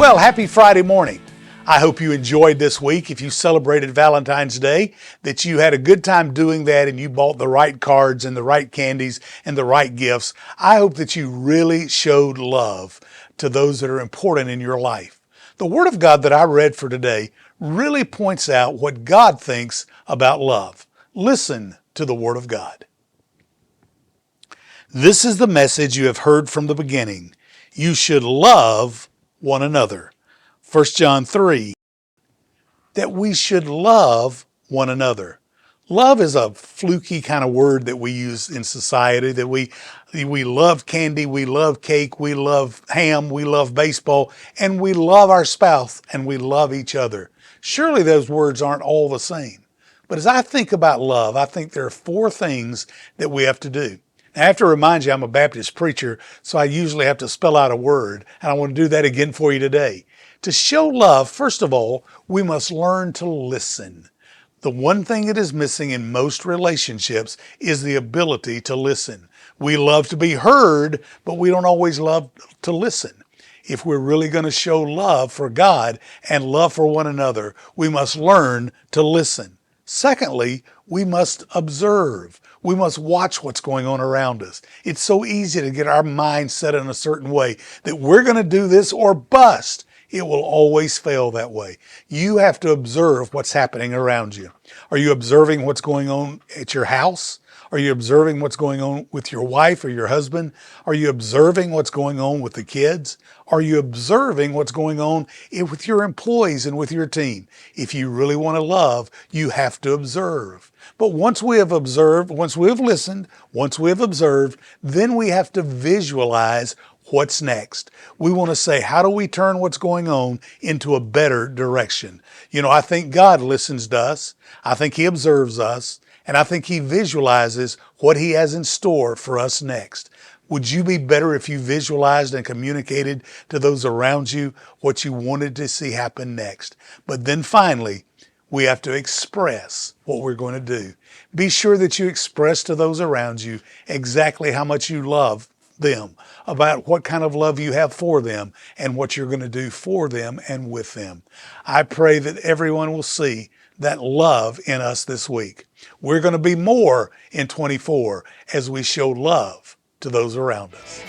Well, happy Friday morning. I hope you enjoyed this week. If you celebrated Valentine's Day, that you had a good time doing that and you bought the right cards and the right candies and the right gifts. I hope that you really showed love to those that are important in your life. The Word of God that I read for today really points out what God thinks about love. Listen to the Word of God. This is the message you have heard from the beginning. You should love one another. 1 John 3, that we should love one another. Love is a fluky kind of word that we use in society, that we love candy, we love cake, we love ham, we love baseball, and we love our spouse, and we love each other. Surely those words aren't all the same. But as I think about love, I think there are 4 things that we have to do. Now, I have to remind you, I'm a Baptist preacher, so I usually have to spell out a word, and I want to do that again for you today. To show love, first of all, we must learn to listen. The one thing that is missing in most relationships is the ability to listen. We love to be heard, but we don't always love to listen. If we're really going to show love for God and love for one another, we must learn to listen. Secondly, we must observe. We must watch what's going on around us. It's so easy to get our mind set in a certain way that we're going to do this or bust. It will always fail that way. You have to observe what's happening around you. Are you observing what's going on at your house? Are you observing what's going on with your wife or your husband? Are you observing what's going on with the kids? Are you observing what's going on with your employees and with your team? If you really want to love, you have to observe. But once we have observed, once we have listened, once we have observed, then we have to visualize what's next. We want to say, how do we turn what's going on into a better direction? I think God listens to us. I think He observes us. And I think He visualizes what He has in store for us next. Would you be better if you visualized and communicated to those around you what you wanted to see happen next? But then finally, we have to express what we're going to do. Be sure that you express to those around you exactly how much you love them, about what kind of love you have for them, and what you're going to do for them and with them. I pray that everyone will see that love in us this week. We're going to be more in 24 as we show love to those around us.